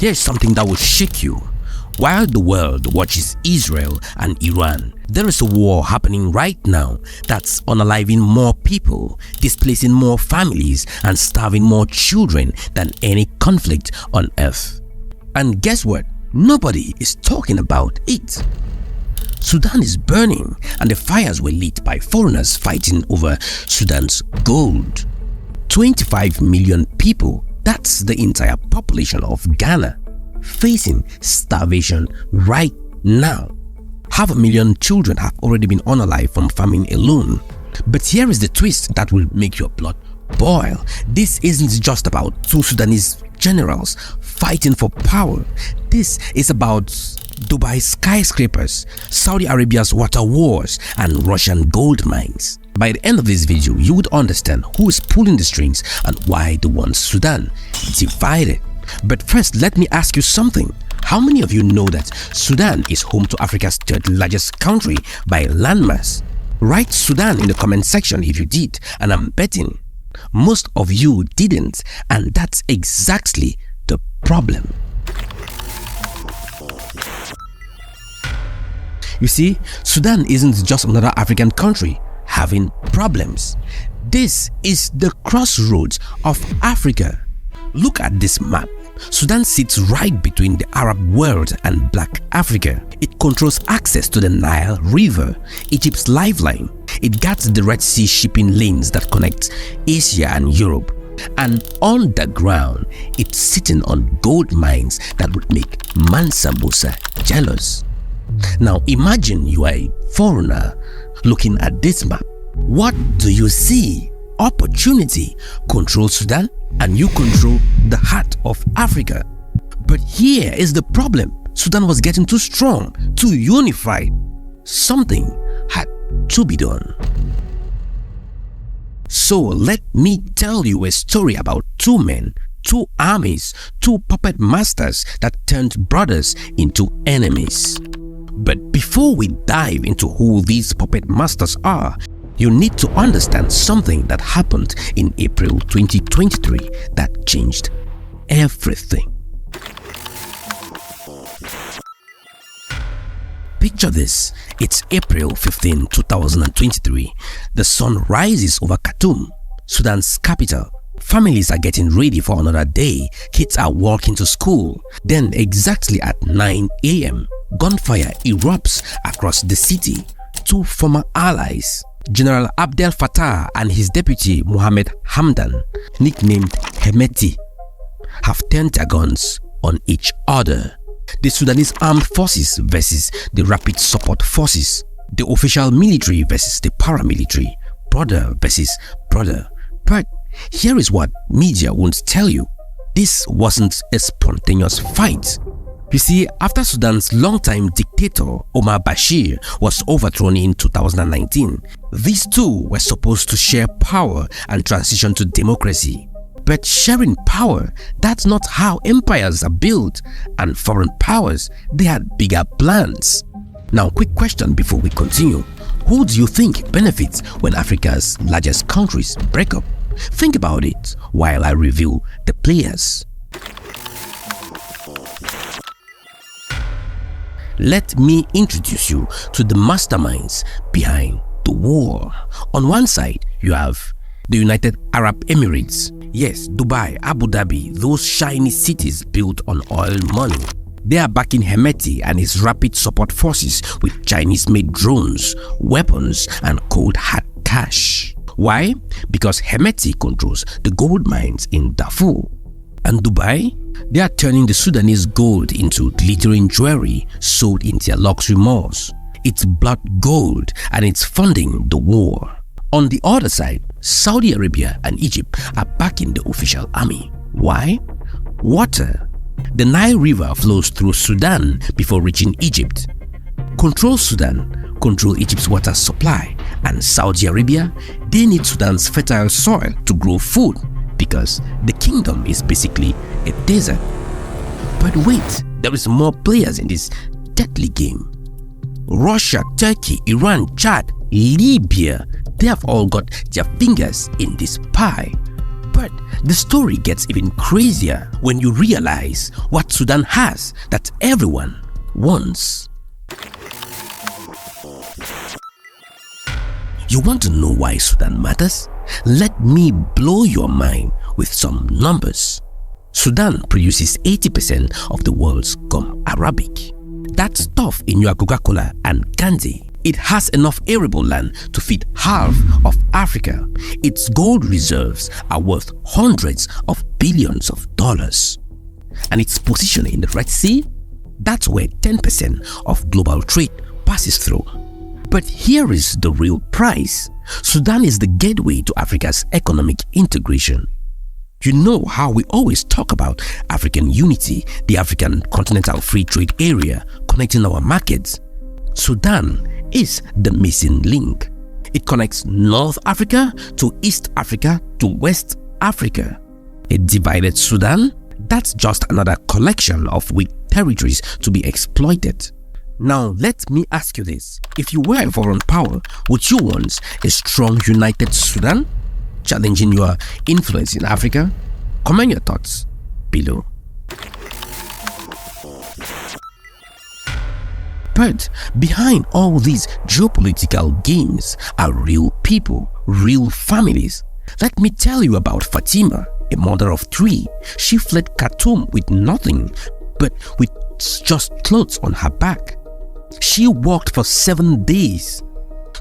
Here's something that will shake you. While the world watches Israel and Iran, there is a war happening right now that's unaliving more people, displacing more families, and starving more children than any conflict on earth. And guess what? Nobody is talking about it. Sudan is burning, and the fires were lit by foreigners fighting over Sudan's gold. 25 million people, that's the entire population of Ghana, facing starvation right now. 500,000 children have already been unalive from famine alone. But here is the twist that will make your blood boil. This isn't just about two Sudanese generals fighting for power. This is about Dubai skyscrapers, Saudi Arabia's water wars, and Russian gold mines. By the end of this video, you would understand who is pulling the strings and why they want Sudan divided. But first, let me ask you something. How many of you know that Sudan is home to Africa's third largest country by landmass? Write Sudan in the comment section if you did, and I'm betting most of you didn't, and that's exactly the problem. You see, Sudan isn't just another African country having problems. This is the crossroads of Africa. Look at this map. Sudan sits right between the Arab world and Black Africa. It controls access to the Nile River, Egypt's lifeline. It guards the Red Sea shipping lanes that connect Asia and Europe. And on the ground, it's sitting on gold mines that would make Mansa Musa jealous. Now imagine you are a foreigner looking at this map. What do you see? Opportunity. Control Sudan and you control the heart of Africa. But here is the problem. Sudan was getting too strong, too unified. Something had to be done. So let me tell you a story about two men, two armies, two puppet masters that turned brothers into enemies. But before we dive into who these puppet masters are, you need to understand something that happened in April 2023 that changed everything. Picture this. It's April 15, 2023. The sun rises over Khartoum, Sudan's capital. Families are getting ready for another day. Kids are walking to school. Then exactly at 9 a.m., gunfire erupts across the city. Two former allies, General Abdel Fattah and his deputy Mohammed Hamdan, nicknamed Hemeti, have turned their guns on each other. The Sudanese armed forces versus the rapid support forces, the official military versus the paramilitary, brother versus brother. But here is what media won't tell you. This wasn't a spontaneous fight. You see, after Sudan's longtime dictator Omar Bashir was overthrown in 2019, these two were supposed to share power and transition to democracy. But sharing power, that's not how empires are built, and foreign powers, they had bigger plans. Now, quick question before we continue. Who do you think benefits when Africa's largest countries break up? Think about it while I review the players. Let me introduce you to the masterminds behind the war. On one side, you have the United Arab Emirates. Yes, Dubai, Abu Dhabi, those shiny cities built on oil money. They are backing Hemeti and his rapid support forces with Chinese-made drones, weapons, and cold hard cash. Why? Because Hemeti controls the gold mines in Darfur. And Dubai? They are turning the Sudanese gold into glittering jewelry sold in their luxury malls. It's blood gold and it's funding the war. On the other side, Saudi Arabia and Egypt are backing the official army. Why? Water. The Nile River flows through Sudan before reaching Egypt. Control Sudan, control Egypt's water supply, and Saudi Arabia, they need Sudan's fertile soil to grow food because the kingdom is basically a desert. But wait, there is more players in this deadly game. Russia, Turkey, Iran, Chad, Libya, they have all got their fingers in this pie. But the story gets even crazier when you realize what Sudan has that everyone wants. You want to know why Sudan matters? Let me blow your mind with some numbers. Sudan produces 80% of the world's gum arabic. That's stuff in your Coca-Cola and candy. It has enough arable land to feed half of Africa. Its gold reserves are worth hundreds of billions of dollars. And its position in the Red Sea? That's where 10% of global trade passes through. But here is the real price. Sudan is the gateway to Africa's economic integration. You know how we always talk about African unity, the African Continental Free Trade Area connecting our markets. Sudan is the missing link. It connects North Africa to East Africa to West Africa. A divided Sudan? That's just another collection of weak territories to be exploited. Now let me ask you this. If you were a foreign power, would you want a strong united Sudan, challenging your influence in Africa? Comment your thoughts below. But behind all these geopolitical games are real people, real families. Let me tell you about Fatima, a mother of 3. She fled Khartoum with nothing, but with just clothes on her back. She walked for 7 days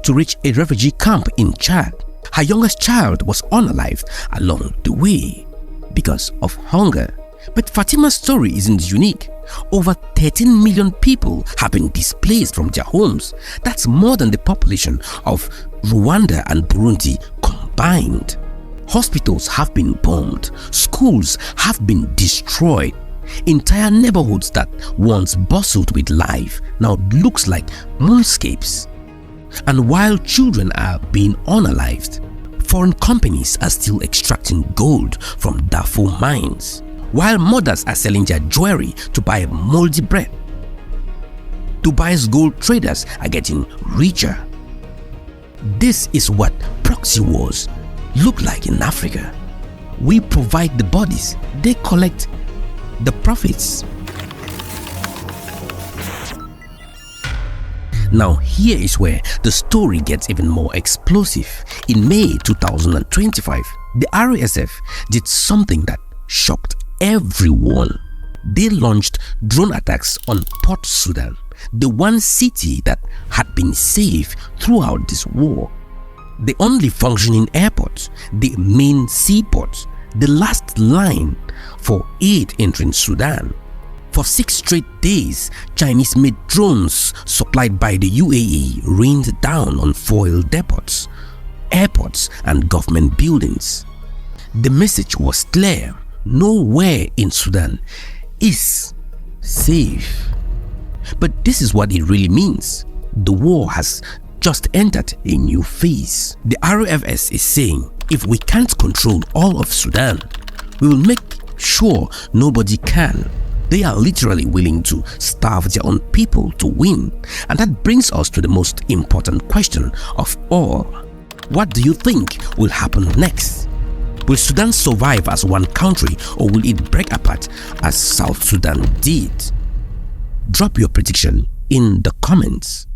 to reach a refugee camp in Chad. Her youngest child was unalived along the way because of hunger. But Fatima's story isn't unique. Over 13 million people have been displaced from their homes. That's more than the population of Rwanda and Burundi combined. Hospitals have been bombed. Schools have been destroyed. Entire neighborhoods that once bustled with life now looks like moonscapes. And while children are being unalived, foreign companies are still extracting gold from Darfur mines, while mothers are selling their jewelry to buy moldy bread. Dubai's gold traders are getting richer. This is what proxy wars look like in Africa. We provide the bodies, they collect the profits. Now here is where the story gets even more explosive. In May 2025, the RSF did something that shocked everyone. They launched drone attacks on Port Sudan, the one city that had been safe throughout this war. The only functioning airport, the main seaport, the last line for aid entering Sudan. For 6 straight days, Chinese-made drones supplied by the UAE rained down on foil depots, airports and government buildings. The message was clear: nowhere in Sudan is safe. But this is what it really means. The war has just entered a new phase. The RFS is saying, if we can't control all of Sudan, we will make sure nobody can. They are literally willing to starve their own people to win. And that brings us to the most important question of all. What do you think will happen next? Will Sudan survive as one country, or will it break apart as South Sudan did? Drop your prediction in the comments.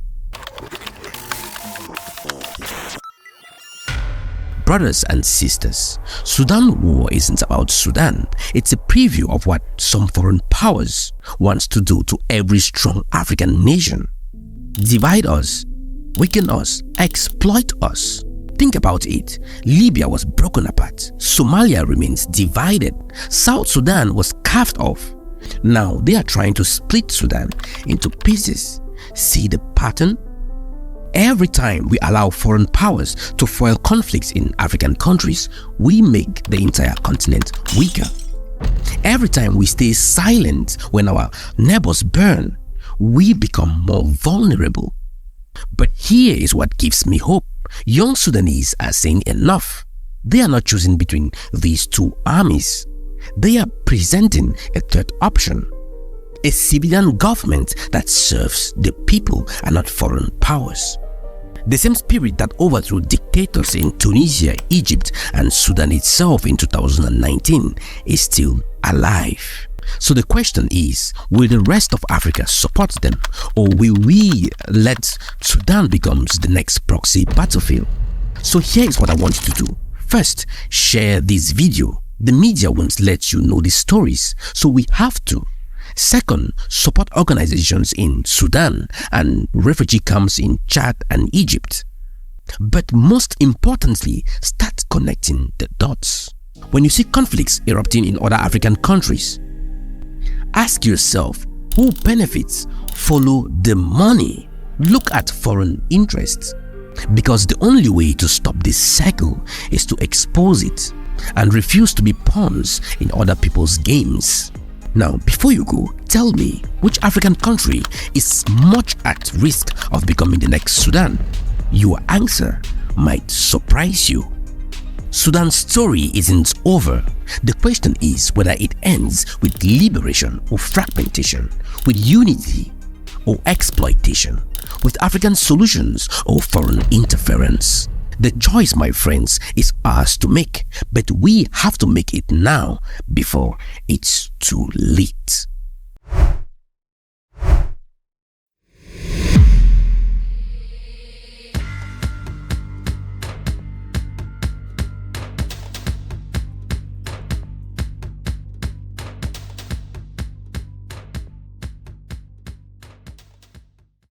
Brothers and sisters, Sudan war isn't about Sudan. It's a preview of what some foreign powers wants to do to every strong African nation. Divide us, weaken us, exploit us. Think about it. Libya was broken apart. Somalia remains divided. South Sudan was carved off. Now they are trying to split Sudan into pieces. See the pattern? Every time we allow foreign powers to foil conflicts in African countries, we make the entire continent weaker. Every time we stay silent when our neighbors burn, we become more vulnerable. But here is what gives me hope. Young Sudanese are saying enough. They are not choosing between these two armies. They are presenting a third option. A civilian government that serves the people and not foreign powers. The same spirit that overthrew dictators in Tunisia, Egypt, and Sudan itself in 2019 is still alive. So the question is, will the rest of Africa support them, or will we let Sudan become the next proxy battlefield? So here is what I want you to do. First, share this video. The media won't let you know these stories, so we have to. Second, support organizations in Sudan and refugee camps in Chad and Egypt. But most importantly, start connecting the dots. When you see conflicts erupting in other African countries, ask yourself, who benefits? Follow the money. Look at foreign interests. Because the only way to stop this cycle is to expose it and refuse to be pawns in other people's games. Now, before you go, tell me, which African country is much at risk of becoming the next Sudan? Your answer might surprise you. Sudan's story isn't over. The question is whether it ends with liberation or fragmentation, with unity or exploitation, with African solutions or foreign interference. The choice, my friends, is ours to make, but we have to make it now before it's too late.